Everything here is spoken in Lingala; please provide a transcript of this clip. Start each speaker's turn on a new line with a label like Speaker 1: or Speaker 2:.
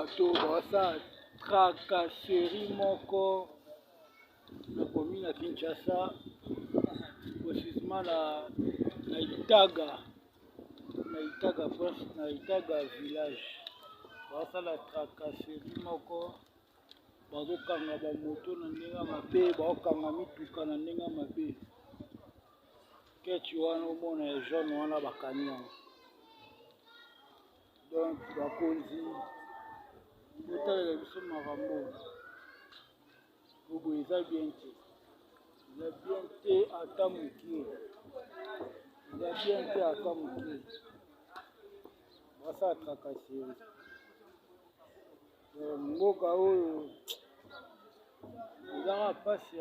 Speaker 1: bato basa tracasserie moko na commune ya Kinshasa précisément na Itaga village basala tracasserie moko bazokanga bamoto na ndenge mabe baokanga mituka na ndenge mabe kechi wana omona ya jaune wana bakani yango donc bakonzi botalela biso makambo bobo eza bien te ata mokie basala tracasserie mboka oyo ezaka mpasi